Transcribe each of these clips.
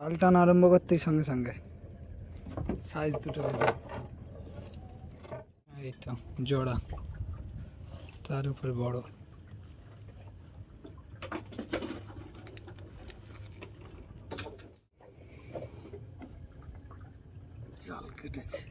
জাল টানা আরম্ভ করতেই সঙ্গে সঙ্গে সাইজ দুটো দেখো, এই তো জোড়া, তার উপরে বড়। জাল কেটেছে।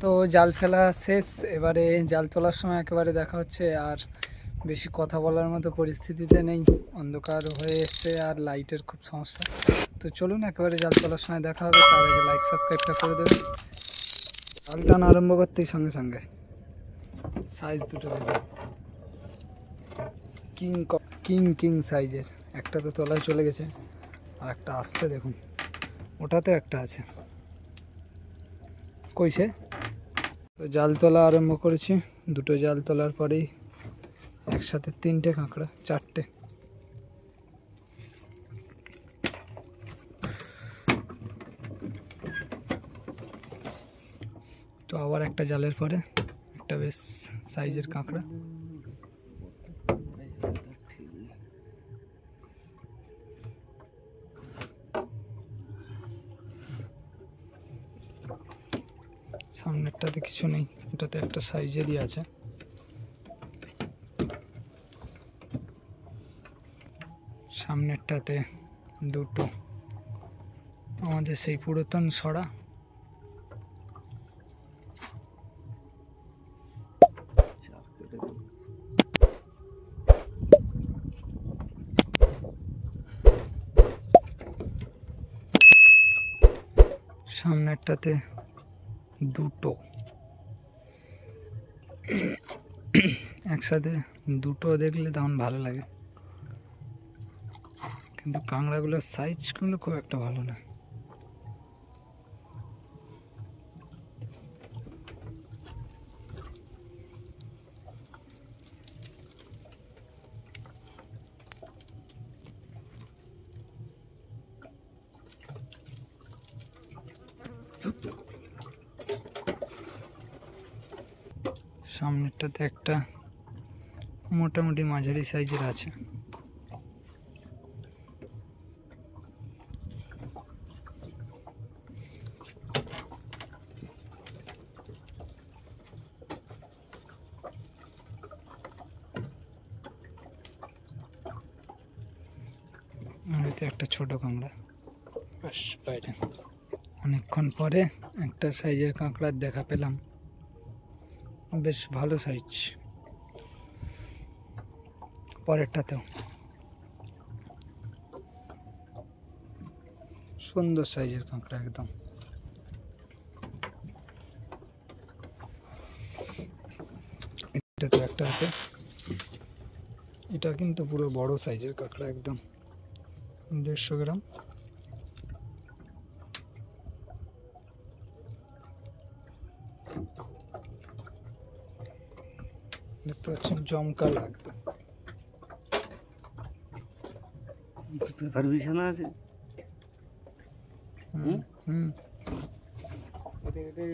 তো জাল ফেলা শেষ, এবারে জাল তোলার সময় একেবারে দেখা হচ্ছে। আর বেশি কথা বলার মতো পরিস্থিতিতে নেই, অন্ধকার হয়ে এসছে আর লাইটের খুব সমস্যা। তো চলুন একেবারে জাল তোলার সময় দেখা হবে, তার আগে লাইক সাবস্ক্রাইবটা করে দেবেন। জাল টানা আরম্ভ করতেই সঙ্গে সঙ্গে সাইজ দুটো দেখো, কিং সাইজের। একটা তো তলায় চলে গেছে, আর একটা আসছে দেখুন, ওটাতে একটা আছে। কইছে তো জাল তোলা আরম্ভ করেছি। দুটো জাল তোলার পরেই একসাথে তিনটে কাঁকড়া, চারটে। তো আবার একটা জালের পরে একটা বেশ সাইজের কাঁকড়া। সামনেরটাতে কিছু নেই, এটাতে একটা সাইজেরই আছে। সামনেরটাতে দুটো, আমাদের সেই পুরাতন সরা। সামনেরটাতে দুটো, একসাথে দুটো দেখলে তখন ভালো লাগে, কিন্তু কাঁকড়াগুলোর সাইজগুলো খুব একটা ভালো না। সামনেরটাতে একটা মোটামুটি মাঝারি সাইজের আছে। এতে একটা ছোট কাঁকড়া, বাস বাইরে। অনেকক্ষণ পরে একটা সাইজের কাঁকড়ার দেখা পেলাম, বেশ ভালো সাইজ। পরেরটাতেও সুন্দর সাইজের কাঁকড়া একদম। এটাতে একটা আছে, এটা কিন্তু পুরো বড় সাইজের কাঁকড়া, একদম 150 গ্রাম। দেখতে পাচ্ছেন জমকাল একদম। পেপার বিছানা আছে।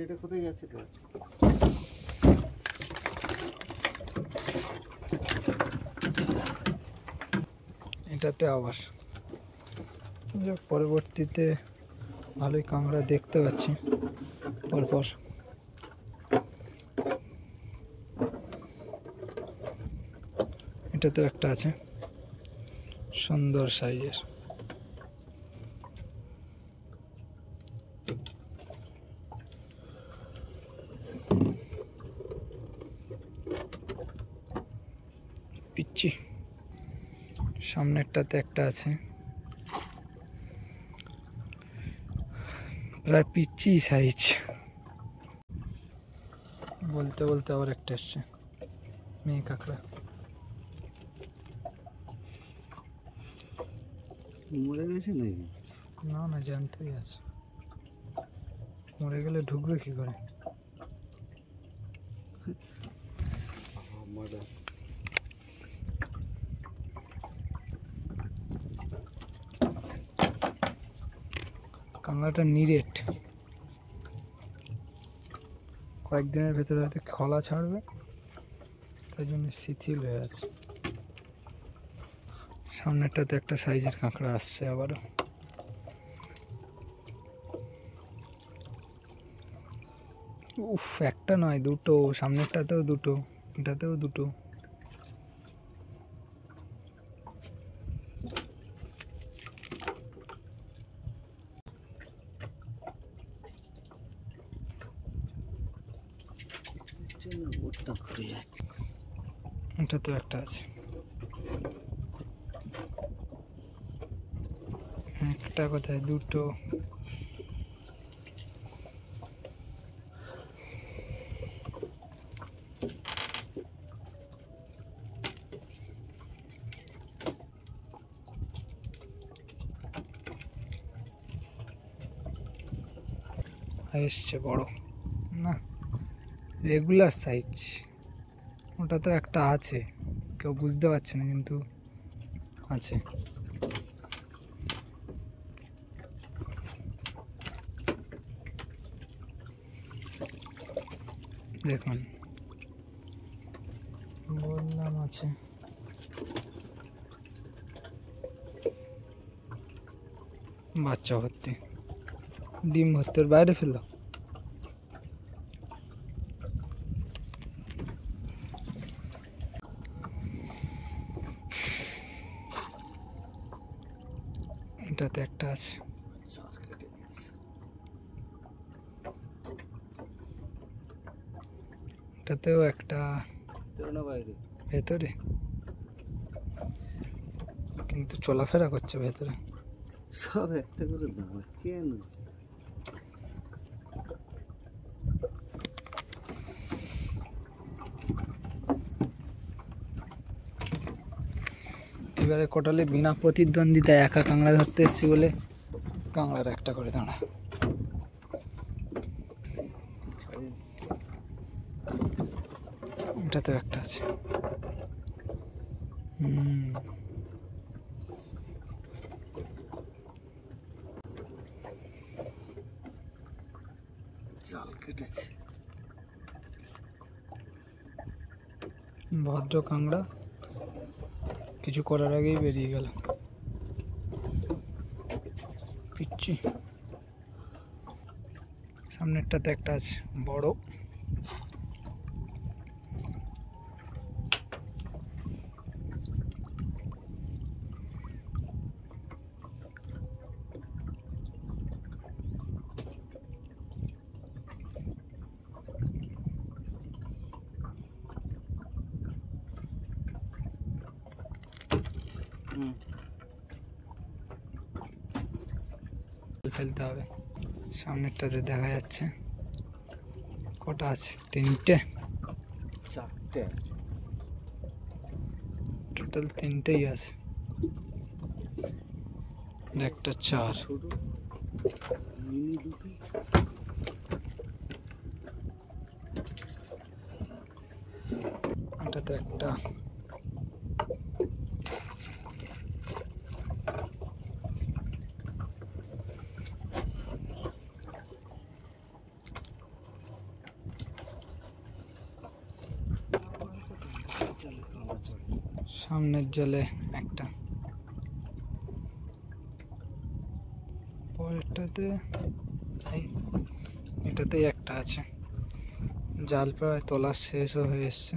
এটা কোথায় যাচ্ছে তো? এটাতে আবার যাক, পরবর্তীতে ভালোই কাঁকড়া দেখতে পাচ্ছি পরপর। এটা তো একটা আছে সুন্দর সাইজের। পিচ্ছি সামনেরটাতে একটা আছে, প্রায় পিচ্ছি সাইজ। বলতে বলতে আবার একটা এসছে মেয়ে কাঁকড়া। মরে গেছে নাকি? না না, জ্যান্তই আছে। মরে গেলে ঢুকবে কি করে? কাঁকড়াটা নিরেট, কয়েকদিনের ভেতরে হয়তো খলা ছাড়বে, তাই জন্য শিথিল হয়ে আছে। সামনেরটাতে একটা সাইজের কাঁকড়া আসছে আবারও। উফ, একটা নয় দুটো, সামনেরটাতেও দুটো, এটাতেও দুটো। ওটা ঘুরে যাচ্ছে। এটাতেও একটা আছে। একটা কোথায়, দুটো। এসছে বড় না, রেগুলার সাইজ। ওটা তো একটা আছে, কেউ বুঝতে পারছে না কিন্তু আছে। দেখুন, বললাম আছে। বাচ্চা ভর্তি, ডিম ভর্তি, ওর বাইরে ফেললো। এটাতে একটা আছে। এটাতেও একটা বাইরে ভেতরে, কিন্তু চলাফেরা করছে ভেতরে। সব একটা করে দাও কেন? এবারে কোটালে বিনা প্রতিদ্বন্দ্বিতায় একা কাঁকড়া ধরতে এসছি বলে কাঁকড়ার একটা করে দাঁড়া। এটাতেও একটা আছে। জাল কেটেছে। ভদ্র কাঁকড়া কিছু করার আগেই বেরিয়ে গেল। পিচ্ছি সামনেরটাতে একটা আছে বড়। ফেলতে হবে। সামনেরটাতে দেখা যাচ্ছে কটা আছে, তিনটে, চারটে, টোটাল তিনটেই আছে। একটা চার, ছোট মিনি দুটো। এটাতে একটা, সামনের জালে একটা। পরেরটাতে এটাতেই একটা আছে। জাল প্রায় তোলা শেষও হয়ে এসছে।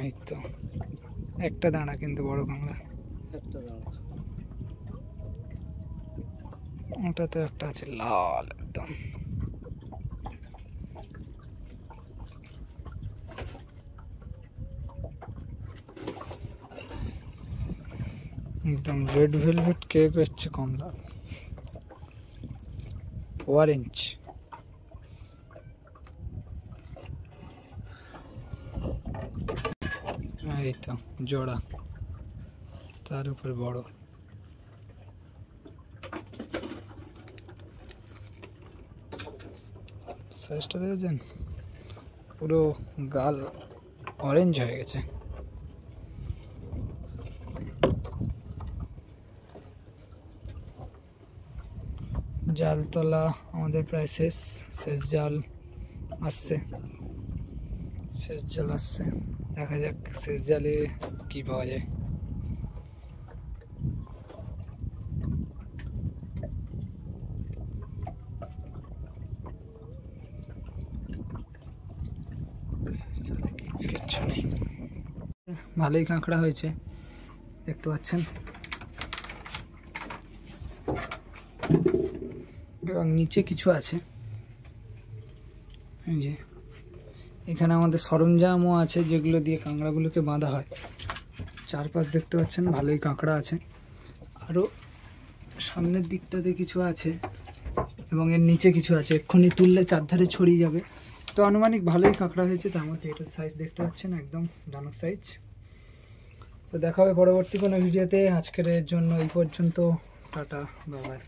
এই তো একটা দাঁড়া, কিন্তু বড় কাঁকড়া। একটা দাঁড়া। ওটাতে একটা আছে লাল একদম। একদম রেড ভেলভেট কেক হচ্ছে, কমলা অরেঞ্জ। এই তো জোড়া, তার উপরে বড়। সাইজটা দেখেছেন, পুরো গাল অরেঞ্জ হয়ে গেছে। জাল তোলা আমাদের প্রায় শেষ। শেষ জাল আসছে, শেষ জাল আসছে। দেখা যাক শেষ জালে কি পাওয়া যায়। কিচ্ছু নেই। ভালোই কাঁকড়া হয়েছে, দেখতে পাচ্ছেন। এবং নিচে কিছু আছে, এই যে এখানে আমাদের সরঞ্জামও আছে যেগুলো দিয়ে কাঁকড়াগুলোকে বাঁধা হয়। চারপাশ দেখতে পাচ্ছেন ভালোই কাঁকড়া আছে। আরও সামনের দিকটাতে কিছু আছে এবং এর নিচে কিছু আছে, এক্ষুনি তুললে চারধারে ছড়িয়ে যাবে। তো আনুমানিক ভালোই কাঁকড়া হয়েছে। তার মধ্যে এটার সাইজ দেখতে পাচ্ছেন একদম দানব সাইজ। তো দেখা হবে পরবর্তী কোনো ভিডিওতে। আজকের জন্য এই পর্যন্ত, টাটা, বাই বাই।